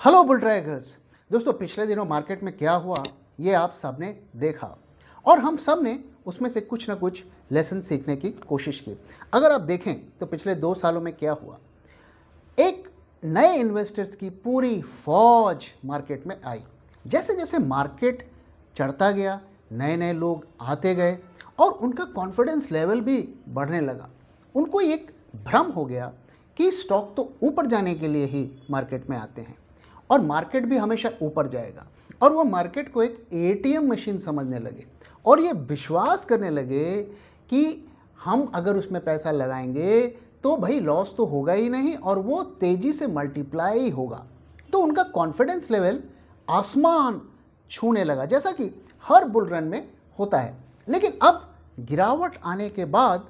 Hello bull trackers. दोस्तों, पिछले दिनों मार्केट में क्या हुआ ये आप सबने देखा और हम सब ने उसमें से कुछ ना कुछ लेसन सीखने की कोशिश की। अगर आप देखें तो पिछले 2 सालों में क्या हुआ, एक नए इन्वेस्टर्स की पूरी फौज मार्केट में आई। जैसे जैसे मार्केट चढ़ता गया, नए नए लोग आते गए और उनका कॉन्फिडेंस लेवल भी बढ़ने लगा। उनको एक भ्रम हो गया कि स्टॉक तो ऊपर जाने के लिए ही मार्केट में आते हैं और मार्केट भी हमेशा ऊपर जाएगा। और वो मार्केट को एक एटीएम मशीन समझने लगे और ये विश्वास करने लगे कि हम अगर उसमें पैसा लगाएंगे तो भाई लॉस तो होगा ही नहीं और वो तेजी से मल्टीप्लाई होगा। तो उनका कॉन्फिडेंस लेवल आसमान छूने लगा, जैसा कि हर बुल रन में होता है। लेकिन अब गिरावट आने के बाद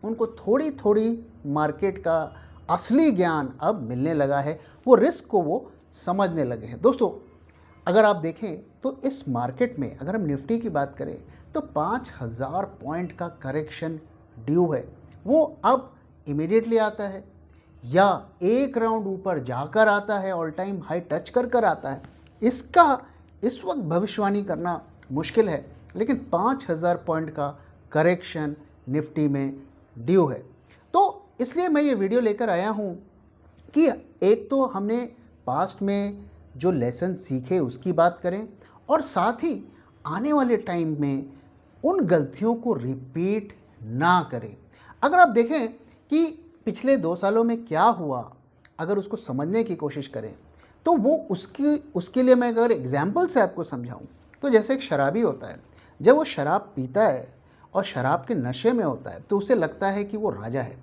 उनको थोड़ी थोड़ी मार्केट का असली ज्ञान अब मिलने लगा है, वो रिस्क को वो समझने लगे हैं। दोस्तों, अगर आप देखें तो इस मार्केट में अगर हम निफ्टी की बात करें तो 5000 पॉइंट का करेक्शन ड्यू है। वो अब इमीडिएटली आता है या एक राउंड ऊपर जाकर आता है, ऑल टाइम हाई टच कर कर आता है, इसका इस वक्त भविष्यवाणी करना मुश्किल है। लेकिन 5000 पॉइंट का करेक्शन निफ्टी में ड्यू है। तो इसलिए मैं ये वीडियो लेकर आया हूँ कि एक तो हमने पास्ट में जो लेसन सीखे उसकी बात करें और साथ ही आने वाले टाइम में उन गलतियों को रिपीट ना करें। अगर आप देखें कि पिछले 2 सालों में क्या हुआ, अगर उसको समझने की कोशिश करें तो वो उसके लिए मैं अगर एग्जाम्पल से आपको समझाऊं तो जैसे एक शराबी होता है, जब वो शराब पीता है और शराब के नशे में होता है तो उसे लगता है कि वो राजा है।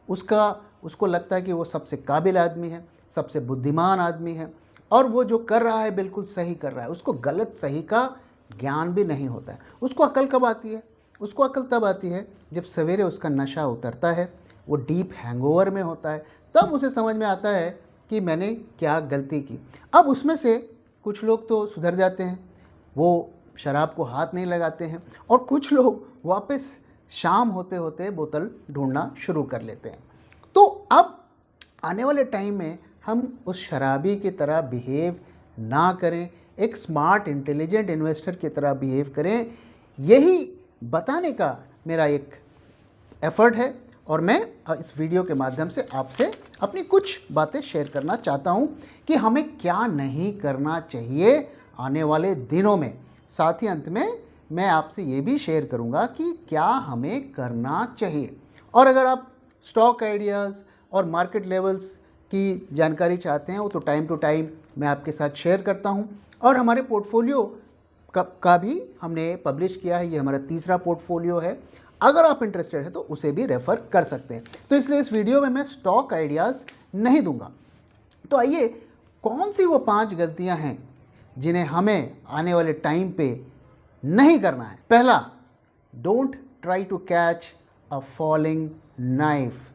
उसको लगता है कि वो सबसे काबिल आदमी है, सबसे बुद्धिमान आदमी है और वो जो कर रहा है बिल्कुल सही कर रहा है। उसको गलत सही का ज्ञान भी नहीं होता है। उसको अकल कब आती है? उसको अकल तब आती है जब सवेरे उसका नशा उतरता है, वो डीप हैंगओवर में होता है, तब उसे समझ में आता है कि मैंने क्या गलती की। अब उसमें से कुछ लोग तो सुधर जाते हैं, वो शराब को हाथ नहीं लगाते हैं और कुछ लोग वापस शाम होते होते बोतल ढूंढना शुरू कर लेते हैं। तो अब आने वाले टाइम में हम उस शराबी की तरह बिहेव ना करें, एक स्मार्ट इंटेलिजेंट इन्वेस्टर की तरह बिहेव करें। यही बताने का मेरा एक एफर्ट है और मैं इस वीडियो के माध्यम से आपसे अपनी कुछ बातें शेयर करना चाहता हूं कि हमें क्या नहीं करना चाहिए आने वाले दिनों में। साथ ही अंत में मैं आपसे ये भी शेयर करूंगा कि क्या हमें करना चाहिए। और अगर आप स्टॉक आइडियाज़ और मार्केट लेवल्स की जानकारी चाहते हैं वो तो टाइम टू टाइम मैं आपके साथ शेयर करता हूं। और हमारे पोर्टफोलियो का भी हमने पब्लिश किया है, ये हमारा तीसरा पोर्टफोलियो है। अगर आप इंटरेस्टेड हैं तो उसे भी रेफ़र कर सकते हैं। तो इसलिए इस वीडियो में मैं स्टॉक आइडियाज़ नहीं दूंगा। तो आइए, कौन सी वो 5 गलतियां हैं जिन्हें हमें आने वाले टाइम पे नहीं करना है। पहला, don't try to catch a falling knife.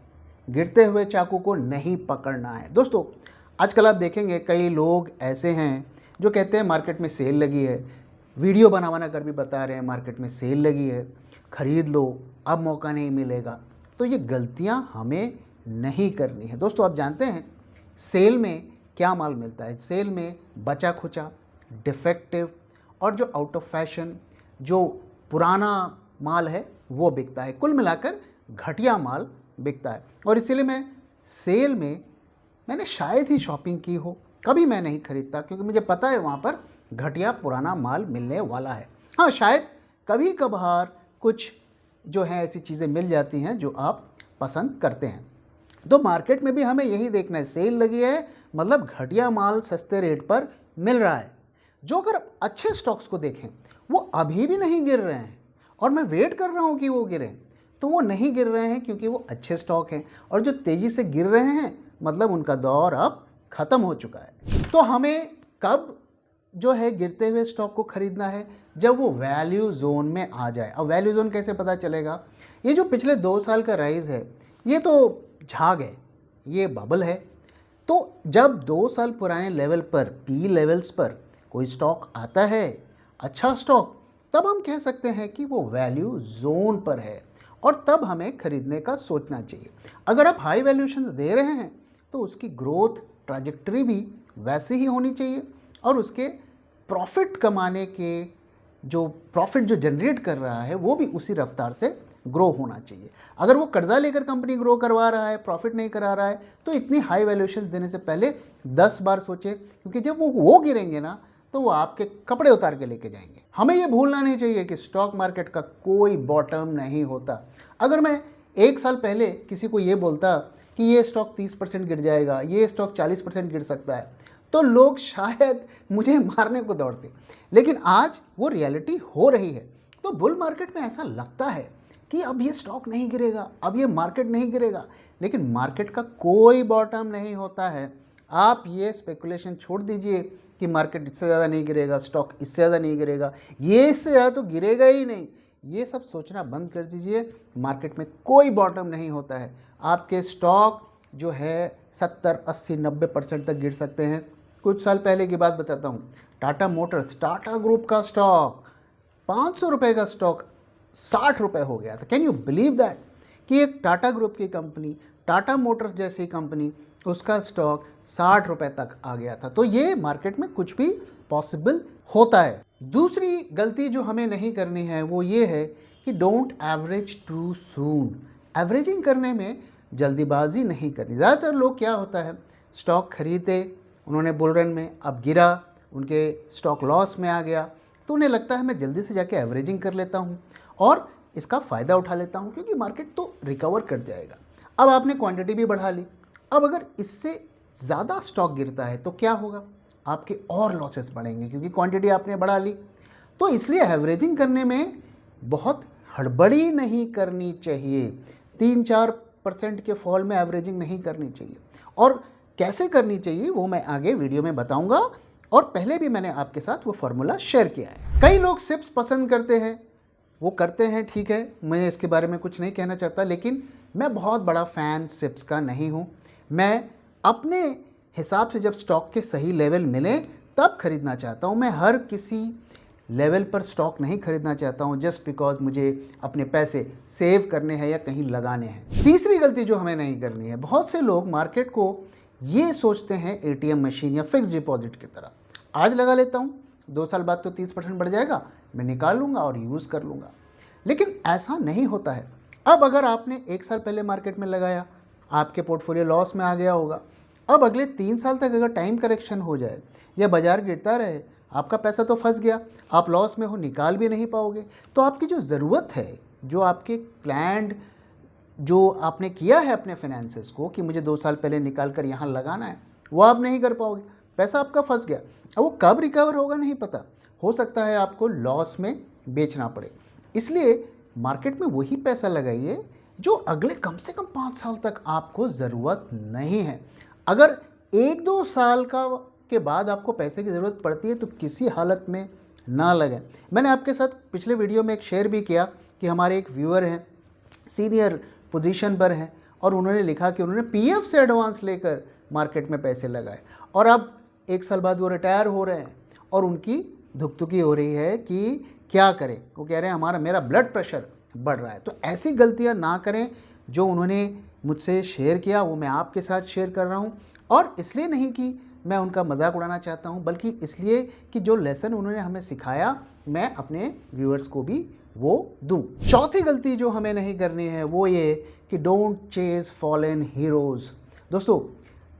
गिरते हुए चाकू को नहीं पकड़ना है। दोस्तों, आजकल आप देखेंगे कई लोग ऐसे हैं जो कहते हैं मार्केट में सेल लगी है, वीडियो बना कर भी बता रहे हैं मार्केट में सेल लगी है, खरीद लो, अब मौका नहीं मिलेगा। तो ये गलतियां हमें नहीं करनी है। दोस्तों, आप जानते हैं सेल में क्या माल मिलता है? सेल में बचा खुचा, डिफेक्टिव और जो आउट ऑफ फैशन, जो पुराना माल है वो बिकता है। कुल मिलाकर घटिया माल बिकता है। और इसीलिए मैं सेल में मैंने शायद ही शॉपिंग की हो, कभी मैं नहीं खरीदता क्योंकि मुझे पता है वहाँ पर घटिया पुराना माल मिलने वाला है। हाँ, शायद कभी कभार कुछ जो है ऐसी चीज़ें मिल जाती हैं जो आप पसंद करते हैं। तो मार्केट में भी हमें यही देखना है, सेल लगी है मतलब घटिया माल सस्ते रेट पर मिल रहा है। जो अगर अच्छे स्टॉक्स को देखें वो अभी भी नहीं गिर रहे हैं और मैं वेट कर रहा हूँ कि वो गिरें, तो वो नहीं गिर रहे हैं क्योंकि वो अच्छे स्टॉक हैं। और जो तेज़ी से गिर रहे हैं मतलब उनका दौर अब ख़त्म हो चुका है। तो हमें कब जो है गिरते हुए स्टॉक को खरीदना है? जब वो वैल्यू जोन में आ जाए। अब वैल्यू जोन कैसे पता चलेगा? ये जो पिछले 2 साल का राइज है ये तो झाग है, ये बबल है। तो जब 2 साल पुराने लेवल पर, पी लेवल्स पर कोई स्टॉक आता है, अच्छा स्टॉक, तब हम कह सकते हैं कि वो वैल्यू जोन पर है और तब हमें खरीदने का सोचना चाहिए। अगर आप हाई वैल्यूएशंस दे रहे हैं तो उसकी ग्रोथ ट्रैजेक्टरी भी वैसी ही होनी चाहिए और उसके प्रॉफिट कमाने के जो प्रॉफिट जो जनरेट कर रहा है वो भी उसी रफ्तार से ग्रो होना चाहिए। अगर वो कर्जा लेकर कंपनी ग्रो करवा रहा है, प्रॉफिट नहीं करा रहा है, तो इतनी हाई वैल्यूएशन देने से पहले 10 बार सोचें, क्योंकि जब वो गिरेंगे ना तो वो आपके कपड़े उतार के लेके जाएंगे। हमें ये भूलना नहीं चाहिए कि स्टॉक मार्केट का कोई बॉटम नहीं होता। अगर मैं 1 साल पहले किसी को ये बोलता कि ये स्टॉक 30% गिर जाएगा, ये स्टॉक 40% गिर सकता है, तो लोग शायद मुझे मारने को दौड़ते। लेकिन आज वो रियलिटी हो रही है। तो बुल मार्केट में ऐसा लगता है कि अब ये स्टॉक नहीं गिरेगा, अब ये मार्केट नहीं गिरेगा, लेकिन मार्केट का कोई बॉटम नहीं होता है। आप ये स्पेकुलेशन छोड़ दीजिए कि मार्केट इससे ज़्यादा नहीं गिरेगा, स्टॉक इससे ज़्यादा नहीं गिरेगा, ये इससे ज़्यादा तो गिरेगा ही नहीं, ये सब सोचना बंद कर दीजिए। मार्केट में कोई बॉटम नहीं होता है। आपके स्टॉक जो है 70, 80, 90% तक गिर सकते हैं। कुछ साल पहले की बात बताता हूँ, टाटा मोटर्स, टाटा ग्रुप का स्टॉक 500 रुपये का स्टॉक 60 रुपये हो गया था। कैन यू बिलीव दैट कि एक टाटा ग्रुप की कंपनी, टाटा मोटर्स जैसी कंपनी, उसका स्टॉक 60 रुपये तक आ गया था। तो ये मार्केट में कुछ भी पॉसिबल होता है। दूसरी गलती जो हमें नहीं करनी है वो ये है कि don't average too soon. Averaging करने में जल्दीबाजी नहीं करनी। ज़्यादातर लोग क्या होता है, स्टॉक खरीदे, उन्होंने बुल रन में, अब गिरा, उनके स्टॉक लॉस में आ गया, तो उन्हें लगता है मैं जल्दी से जाके एवरेजिंग कर लेता हूँ और इसका फ़ायदा उठा लेता हूँ क्योंकि मार्केट तो रिकवर कर जाएगा। अब आपने क्वांटिटी भी बढ़ा ली। अब अगर इससे ज़्यादा स्टॉक गिरता है तो क्या होगा, आपके और लॉसेस बढ़ेंगे क्योंकि क्वांटिटी आपने बढ़ा ली। तो इसलिए एवरेजिंग करने में बहुत हड़बड़ी नहीं करनी चाहिए। 3-4% के फॉल में एवरेजिंग नहीं करनी चाहिए। और कैसे करनी चाहिए वो मैं आगे वीडियो में बताऊंगा, और पहले भी मैंने आपके साथ वो फार्मूला शेयर किया है। कई लोग सिप्स पसंद करते हैं, वो करते हैं, ठीक है, मैं इसके बारे में कुछ नहीं कहना चाहता, लेकिन मैं बहुत बड़ा फ़ैन सिप्स का नहीं हूँ। मैं अपने हिसाब से जब स्टॉक के सही लेवल मिले तब खरीदना चाहता हूँ। मैं हर किसी लेवल पर स्टॉक नहीं खरीदना चाहता हूँ जस्ट बिकॉज मुझे अपने पैसे सेव करने हैं या कहीं लगाने हैं। तीसरी गलती जो हमें नहीं करनी है, बहुत से लोग मार्केट को ये सोचते हैं एटीएम मशीन या फिक्स डिपॉजिट की तरह, आज लगा लेता हूँ 2 साल बाद तो 30% बढ़ जाएगा, मैं निकाल लूँगा और यूज़ कर लूँगा। लेकिन ऐसा नहीं होता है। अब अगर आपने 1 साल पहले मार्केट में लगाया, आपके पोर्टफोलियो लॉस में आ गया होगा। अब अगले 3 साल तक अगर टाइम करेक्शन हो जाए या बाजार गिरता रहे, आपका पैसा तो फंस गया, आप लॉस में हो, निकाल भी नहीं पाओगे। तो आपकी जो ज़रूरत है, जो आपके प्लान्ड, जो आपने किया है अपने फाइनेंसेस को कि मुझे 2 साल पहले निकाल कर यहाँ लगाना है, वो आप नहीं कर पाओगे, पैसा आपका फंस गया। अब वो कब रिकवर होगा नहीं पता, हो सकता है आपको लॉस में बेचना पड़े। इसलिए मार्केट में वही पैसा लगाइए जो अगले कम से कम 5 साल तक आपको ज़रूरत नहीं है। अगर 1-2 साल के बाद आपको पैसे की ज़रूरत पड़ती है तो किसी हालत में ना लगें। मैंने आपके साथ पिछले वीडियो में एक शेयर भी किया कि हमारे एक व्यूअर हैं, सीनियर पोजीशन पर हैं, और उन्होंने लिखा कि उन्होंने पीएफ से एडवांस लेकर मार्केट में पैसे लगाए और अब 1 साल बाद वो रिटायर हो रहे हैं और उनकी धुकधुकी हो रही है कि क्या करें। वो कह रहे हैं मेरा ब्लड प्रेशर बढ़ रहा है। तो ऐसी गलतियां ना करें। जो उन्होंने मुझसे शेयर किया वो मैं आपके साथ शेयर कर रहा हूँ, और इसलिए नहीं कि मैं उनका मजाक उड़ाना चाहता हूँ, बल्कि इसलिए कि जो लेसन उन्होंने हमें सिखाया मैं अपने व्यूअर्स को भी वो दूं। चौथी गलती जो हमें नहीं करनी है वो ये कि डोंट चेज फॉलन हीरोज़। दोस्तों,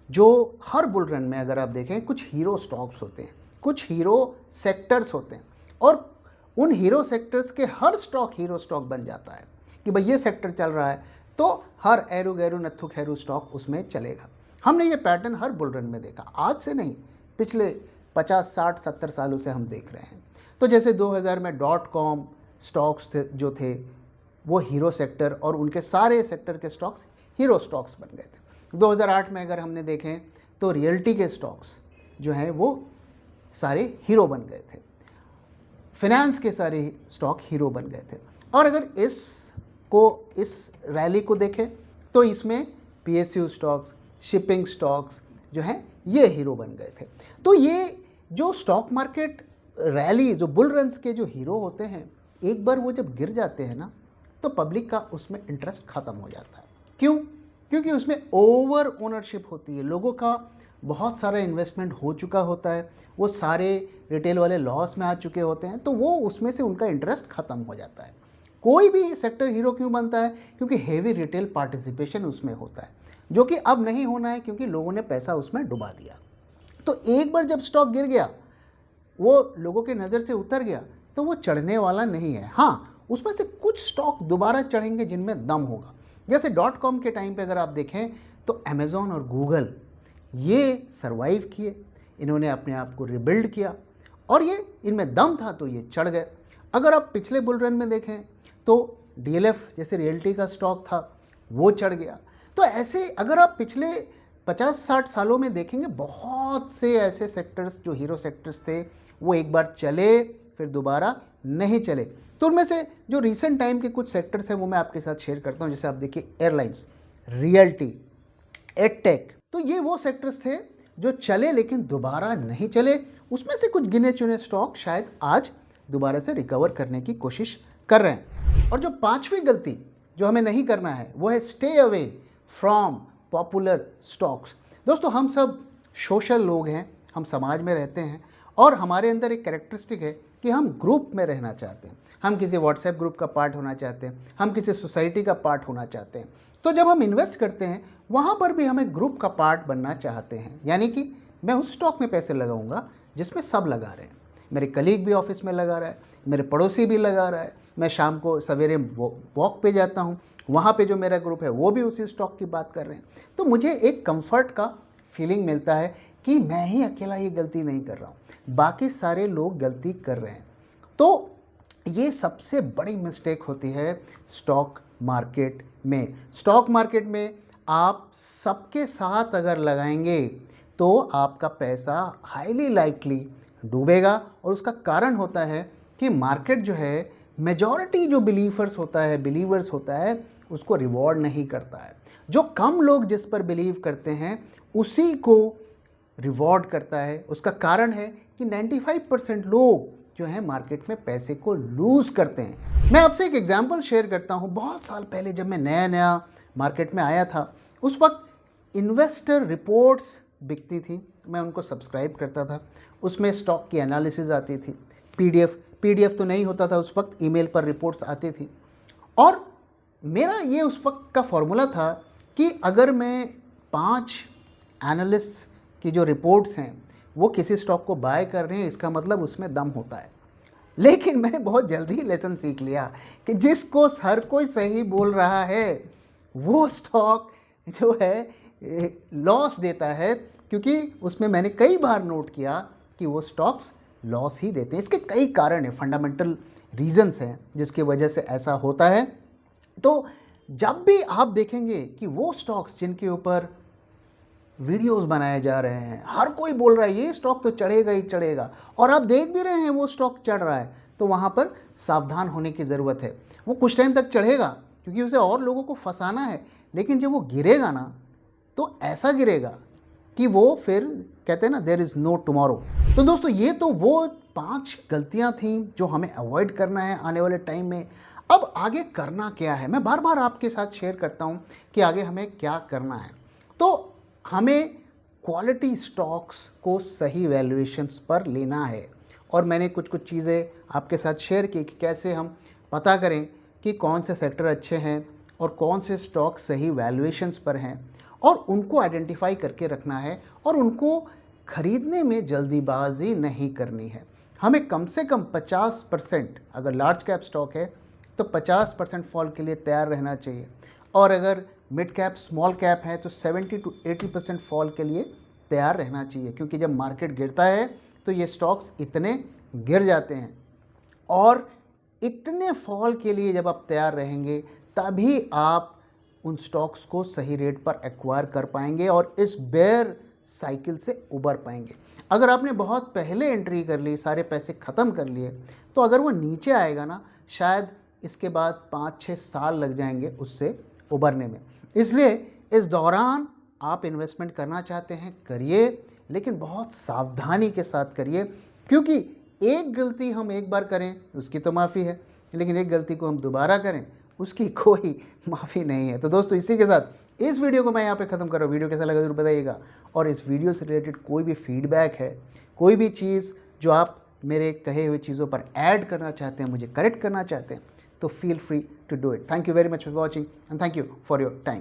जो हर बुल रन में अगर आप देखें कुछ हीरो स्टॉक्स होते हैं, कुछ हीरो सेक्टर्स होते हैं, और उन हीरो सेक्टर्स के हर स्टॉक हीरो स्टॉक बन जाता है कि भाई ये सेक्टर चल रहा है तो हर एरू गैरू नत्थु खैरू स्टॉक उसमें चलेगा। हमने ये पैटर्न हर बुल रन में देखा, आज से नहीं, पिछले 50, 60, 70 सालों से हम देख रहे हैं। तो जैसे 2000 में .com स्टॉक्स जो थे वो हीरो सेक्टर, और उनके सारे सेक्टर के स्टॉक्स हीरो स्टॉक्स बन गए थे। 2008 में अगर हमने देखें तो रियल्टी के स्टॉक्स जो हैं वो सारे हीरो बन गए थे, फिनेंस के सारे स्टॉक हीरो बन गए थे। और अगर इस रैली को देखें तो इसमें पीएसयू स्टॉक्स, शिपिंग स्टॉक्स जो हैं ये हीरो बन गए थे। तो ये जो स्टॉक मार्केट रैली, जो बुल रन्स के जो हीरो होते हैं, एक बार वो जब गिर जाते हैं ना तो पब्लिक का उसमें इंटरेस्ट ख़त्म हो जाता है। क्यों? क्योंकि उसमें ओवर ओनरशिप होती है, लोगों का बहुत सारा इन्वेस्टमेंट हो चुका होता है, वो सारे रिटेल वाले लॉस में आ चुके होते हैं, तो वो उसमें से उनका इंटरेस्ट ख़त्म हो जाता है। कोई भी सेक्टर हीरो क्यों बनता है? क्योंकि हेवी रिटेल पार्टिसिपेशन उसमें होता है, जो कि अब नहीं होना है क्योंकि लोगों ने पैसा उसमें डुबा दिया। तो एक बार जब स्टॉक गिर गया, वो लोगों के नज़र से उतर गया, तो वो चढ़ने वाला नहीं है। हाँ, उसमें से कुछ स्टॉक दोबारा चढ़ेंगे जिनमें दम होगा। जैसे .com के टाइम पे अगर आप देखें तो अमेज़ॉन और गूगल ये सर्वाइव किए, इन्होंने अपने आप को रिबिल्ड किया और ये इनमें दम था तो ये चढ़ गए। अगर आप पिछले बुल रन में देखें तो DLF जैसे रियल्टी का स्टॉक था, वो चढ़ गया। तो ऐसे अगर आप पिछले 50-60 सालों में देखेंगे, बहुत से ऐसे सेक्टर्स जो हीरो सेक्टर्स थे वो एक बार चले फिर दोबारा नहीं चले। तो उनमें से जो रीसेंट टाइम के कुछ सेक्टर्स हैं वो मैं आपके साथ शेयर करता हूं। जैसे आप देखिए एयरलाइंस, रियल्टी, एडटेक, तो ये वो सेक्टर्स थे जो चले लेकिन दोबारा नहीं चले। उसमें से कुछ गिने चुने स्टॉक शायद आज दोबारा से रिकवर करने की कोशिश कर रहे हैं। और जो पांचवी गलती जो हमें नहीं करना है वो है stay away from popular stocks. दोस्तों, हम सब सोशल लोग हैं, हम समाज में रहते हैं और हमारे अंदर एक कैरेक्टरिस्टिक है कि हम ग्रुप में रहना चाहते हैं। हम किसी व्हाट्सएप ग्रुप का पार्ट होना चाहते हैं, हम किसी सोसाइटी का पार्ट होना चाहते हैं। तो जब हम इन्वेस्ट करते हैं वहाँ पर भी हमें ग्रुप का पार्ट बनना चाहते हैं, यानी कि मैं उस स्टॉक में पैसे लगाऊंगा जिसमें सब लगा रहे हैं। मेरे कलीग भी ऑफिस में लगा रहा है, मेरे पड़ोसी भी लगा रहा है, मैं शाम को सवेरे वॉक पे जाता हूँ, वहाँ पे जो मेरा ग्रुप है वो भी उसी स्टॉक की बात कर रहे हैं। तो मुझे एक कंफर्ट का फीलिंग मिलता है कि मैं ही अकेला ये गलती नहीं कर रहा हूँ, बाकी सारे लोग गलती कर रहे हैं। तो ये सबसे बड़ी मिस्टेक होती है स्टॉक मार्केट में। स्टॉक मार्केट में आप सबके साथ अगर लगाएंगे तो आपका पैसा हाईली लाइकली डूबेगा। और उसका कारण होता है कि मार्केट जो है, मेजॉरिटी जो बिलीवर्स होता है उसको रिवॉर्ड नहीं करता है। जो कम लोग जिस पर बिलीव करते हैं उसी को रिवॉर्ड करता है। उसका कारण है कि 95% लोग जो हैं मार्केट में पैसे को लूज़ करते हैं। मैं आपसे एक एग्जांपल शेयर करता हूं। बहुत साल पहले जब मैं नया मार्केट में आया था, उस वक्त इन्वेस्टर रिपोर्ट्स बिकती थी, मैं उनको सब्सक्राइब करता था। उसमें स्टॉक की एनालिसिस आती थी, पीडीएफ तो नहीं होता था उस वक्त, ईमेल पर रिपोर्ट्स आती थी। और मेरा ये उस वक्त का फॉर्मूला था कि अगर मैं 5 एनालिस्ट की जो रिपोर्ट्स हैं वो किसी स्टॉक को बाय कर रहे हैं, इसका मतलब उसमें दम होता है। लेकिन मैंने बहुत जल्दी लेसन सीख लिया कि जिसको हर कोई सही बोल रहा है वो स्टॉक जो है लॉस देता है, क्योंकि उसमें मैंने कई बार नोट किया कि वो स्टॉक्स लॉस ही देते हैं। इसके कई कारण हैं, फंडामेंटल रीजंस हैं जिसकी वजह से ऐसा होता है। तो जब भी आप देखेंगे कि वो स्टॉक्स जिनके ऊपर वीडियोस बनाए जा रहे हैं, हर कोई बोल रहा है ये स्टॉक तो चढ़ेगा ही चढ़ेगा, और आप देख भी रहे हैं वो स्टॉक चढ़ रहा है, तो वहाँ पर सावधान होने की ज़रूरत है। वो कुछ टाइम तक चढ़ेगा क्योंकि उसे और लोगों को फंसाना है, लेकिन जब वो गिरेगा ना तो ऐसा गिरेगा कि वो फिर कहते हैं ना, देयर इज़ नो टुमारो। तो दोस्तों, ये तो वो 5 गलतियाँ थीं जो हमें अवॉइड करना है आने वाले टाइम में। अब आगे करना क्या है, मैं बार बार आपके साथ शेयर करता हूँ कि आगे हमें क्या करना है। तो हमें क्वालिटी स्टॉक्स को सही वैल्यूएशंस पर लेना है, और मैंने कुछ चीज़ें आपके साथ शेयर की कि कैसे हम पता करें कि कौन से सेक्टर अच्छे हैं और कौन से स्टॉक सही वैल्यूएशंस पर हैं, और उनको आइडेंटिफाई करके रखना है और उनको खरीदने में जल्दीबाजी नहीं करनी है। हमें कम से कम 50%, अगर लार्ज कैप स्टॉक है तो 50% फॉल के लिए तैयार रहना चाहिए, और अगर मिड कैप स्मॉल कैप है तो 70 to 80% फॉल के लिए तैयार रहना चाहिए। क्योंकि जब मार्केट गिरता है तो ये स्टॉक्स इतने गिर जाते हैं, और इतने फॉल के लिए जब आप तैयार रहेंगे तभी आप उन स्टॉक्स को सही रेट पर एक्वायर कर पाएंगे और इस बेयर साइकिल से उबर पाएंगे। अगर आपने बहुत पहले एंट्री कर ली, सारे पैसे ख़त्म कर लिए, तो अगर वो नीचे आएगा ना, शायद इसके बाद 5-6 साल लग जाएंगे उससे उबरने में। इसलिए इस दौरान आप इन्वेस्टमेंट करना चाहते हैं, करिए, लेकिन बहुत सावधानी के साथ करिए, क्योंकि एक गलती हम एक बार करें उसकी तो माफ़ी है, लेकिन एक गलती को हम दोबारा करें उसकी कोई माफ़ी नहीं है। तो दोस्तों इसी के साथ इस वीडियो को मैं यहाँ पे ख़त्म कर रहा हूँ। वीडियो कैसा लगा ज़रूर बताइएगा, और इस वीडियो से रिलेटेड कोई भी फीडबैक है, कोई भी चीज़ जो आप मेरे कहे हुए चीज़ों पर ऐड करना चाहते हैं, मुझे करेक्ट करना चाहते हैं, तो feel free to do it. Thank you very much for watching and thank you for your time.